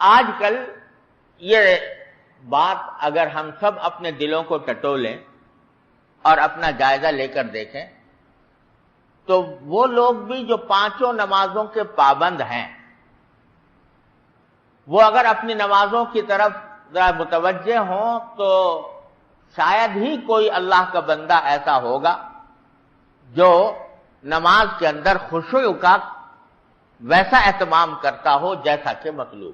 آج کل یہ بات اگر ہم سب اپنے دلوں کو ٹٹولیں اور اپنا جائزہ لے کر دیکھیں تو وہ لوگ بھی جو پانچوں نمازوں کے پابند ہیں وہ اگر اپنی نمازوں کی طرف ذرا متوجہ ہوں تو شاید ہی کوئی اللہ کا بندہ ایسا ہوگا جو نماز کے اندر خشوع کا ویسا اہتمام کرتا ہو جیسا کہ مطلوب.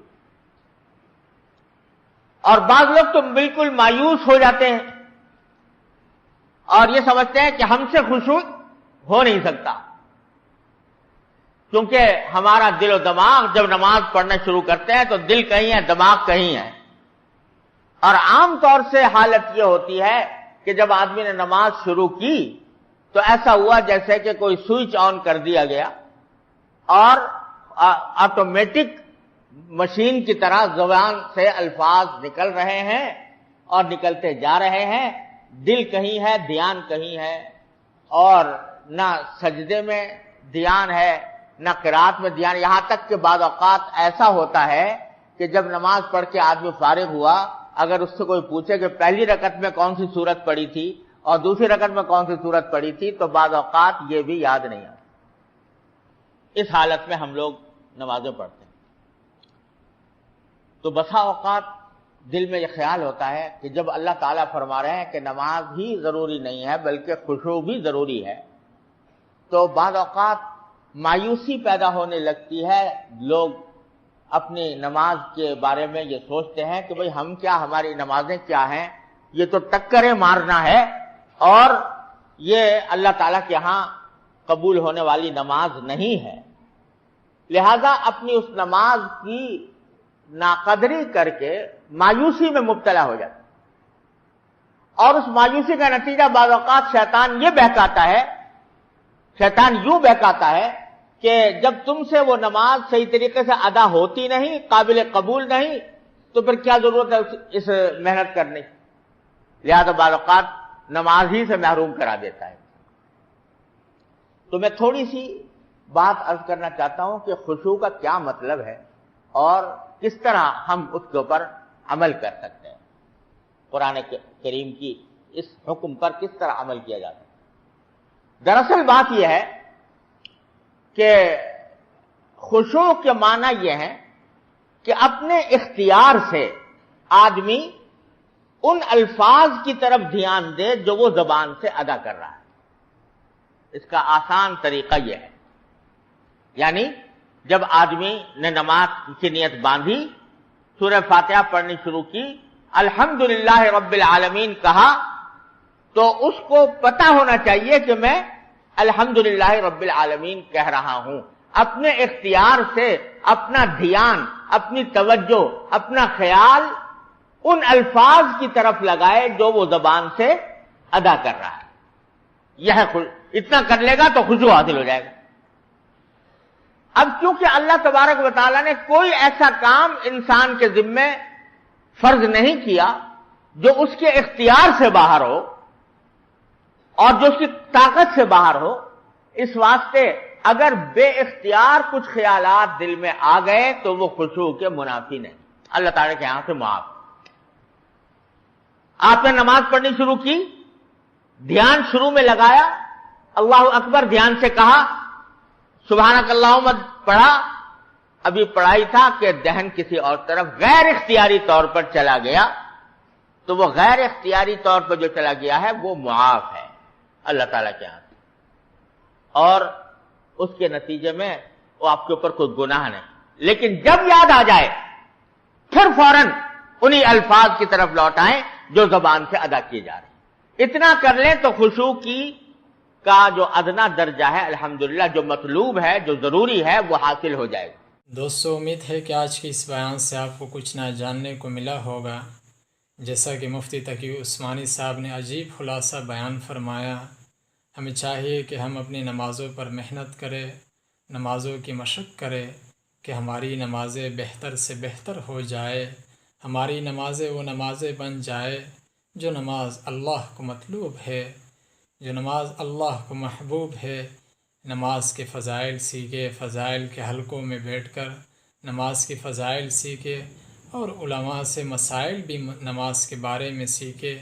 اور بعض لوگ تو بالکل مایوس ہو جاتے ہیں اور یہ سمجھتے ہیں کہ ہم سے خشوع ہو نہیں سکتا کیونکہ ہمارا دل و دماغ جب نماز پڑھنا شروع کرتے ہیں تو دل کہیں ہے دماغ کہیں ہے. اور عام طور سے حالت یہ ہوتی ہے کہ جب آدمی نے نماز شروع کی تو ایسا ہوا جیسے کہ کوئی سوئچ آن کر دیا گیا اور آٹومیٹک مشین کی طرح زبان سے الفاظ نکل رہے ہیں اور نکلتے جا رہے ہیں. دل کہیں ہے دھیان کہیں ہے اور نہ سجدے میں دھیان ہے نہ قرات میں دھیان. یہاں تک کہ بعض اوقات ایسا ہوتا ہے کہ جب نماز پڑھ کے آدمی فارغ ہوا اگر اس سے کوئی پوچھے کہ پہلی رکعت میں کون سی سورت پڑھی تھی اور دوسری رکعت میں کون سی سورت پڑھی تھی تو بعض اوقات یہ بھی یاد نہیں آتا. اس حالت میں ہم لوگ نمازیں پڑھتے ہیں تو بسا اوقات دل میں یہ خیال ہوتا ہے کہ جب اللہ تعالیٰ فرما رہے ہیں کہ نماز ہی ضروری نہیں ہے بلکہ خشوع بھی ضروری ہے تو بعض اوقات مایوسی پیدا ہونے لگتی ہے. لوگ اپنی نماز کے بارے میں یہ سوچتے ہیں کہ بھئی ہم کیا ہماری نمازیں کیا ہیں یہ تو ٹکریں مارنا ہے اور یہ اللہ تعالیٰ کے ہاں قبول ہونے والی نماز نہیں ہے. لہذا اپنی اس نماز کی ناقدری کر کے مایوسی میں مبتلا ہو جاتا اور اس مایوسی کا نتیجہ بعض اوقات شیطان یہ بہکاتا ہے شیطان یوں بہکاتا ہے کہ جب تم سے وہ نماز صحیح طریقے سے ادا ہوتی نہیں قابل قبول نہیں تو پھر کیا ضرورت ہے اس محنت کرنے کی. لہذا بعض اوقات نماز ہی سے محروم کرا دیتا ہے. تو میں تھوڑی سی بات عرض کرنا چاہتا ہوں کہ خشوع کا کیا مطلب ہے اور کس طرح ہم اس کے اوپر عمل کر سکتے ہیں. قرآن کریم کی اس حکم پر کس طرح عمل کیا جاتا ہے. دراصل بات یہ ہے کہ خشوع کے معنی یہ ہے کہ اپنے اختیار سے آدمی ان الفاظ کی طرف دھیان دے جو وہ زبان سے ادا کر رہا ہے. اس کا آسان طریقہ یہ ہے یعنی جب آدمی نے نماز کی نیت باندھی سورہ فاتحہ پڑھنی شروع کی الحمدللہ رب العالمین کہا تو اس کو پتہ ہونا چاہیے کہ میں الحمدللہ رب العالمین کہہ رہا ہوں. اپنے اختیار سے اپنا دھیان اپنی توجہ اپنا خیال ان الفاظ کی طرف لگائے جو وہ زبان سے ادا کر رہا ہے. یہ اتنا کر لے گا تو خشوع حاصل ہو جائے گا. اب کیونکہ اللہ تبارک و تعالیٰ نے کوئی ایسا کام انسان کے ذمے فرض نہیں کیا جو اس کے اختیار سے باہر ہو اور جو اس کی طاقت سے باہر ہو اس واسطے اگر بے اختیار کچھ خیالات دل میں آ گئے تو وہ خشوع کے منافی نہیں. اللہ تعالیٰ کے یہاں سے معاف. آپ نے نماز پڑھنی شروع کی دھیان شروع میں لگایا اللہ اکبر دھیان سے کہا سبحانک اللہم پڑھا ابھی پڑھائی تھا کہ ذہن کسی اور طرف غیر اختیاری طور پر چلا گیا تو وہ غیر اختیاری طور پر جو چلا گیا ہے وہ معاف ہے اللہ تعالیٰ کے ہاتھ اور اس کے نتیجے میں وہ آپ کے اوپر کوئی گناہ نہیں. لیکن جب یاد آ جائے پھر فوراً انہی الفاظ کی طرف لوٹائیں جو زبان سے ادا کیے جا رہے ہیں. اتنا کر لیں تو خشوع کی کا جو ادنا درجہ ہے الحمدللہ جو مطلوب ہے جو ضروری ہے وہ حاصل ہو جائے گا. دوستو امید ہے کہ آج کے اس بیان سے آپ کو کچھ نہ جاننے کو ملا ہوگا. جیسا کہ مفتی تقی عثمانی صاحب نے عجیب خلاصہ بیان فرمایا. ہمیں چاہیے کہ ہم اپنی نمازوں پر محنت کریں نمازوں کی مشق کریں کہ ہماری نمازیں بہتر سے بہتر ہو جائے. ہماری نمازیں وہ نمازیں بن جائے جو نماز اللہ کو مطلوب ہے جو نماز اللہ کو محبوب ہے. نماز کے فضائل سیکھے فضائل کے حلقوں میں بیٹھ کر نماز کی فضائل سیکھے اور علماء سے مسائل بھی نماز کے بارے میں سیکھے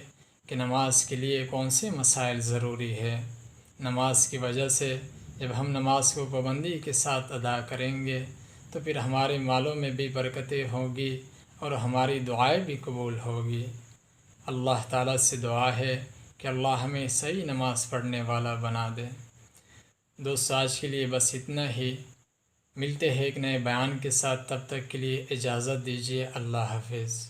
کہ نماز کے لیے کون سے مسائل ضروری ہے۔ نماز کی وجہ سے جب ہم نماز کو پابندی کے ساتھ ادا کریں گے تو پھر ہمارے مالوں میں بھی برکتیں ہوگی اور ہماری دعائیں بھی قبول ہوگی۔ اللہ تعالیٰ سے دعا ہے کہ اللہ ہمیں صحیح نماز پڑھنے والا بنا دے۔ دوستو، آج کے لیے بس اتنا ہی۔ ملتے ہیں ایک نئے بیان کے ساتھ، تب تک کے لیے اجازت دیجیے۔ اللہ حافظ۔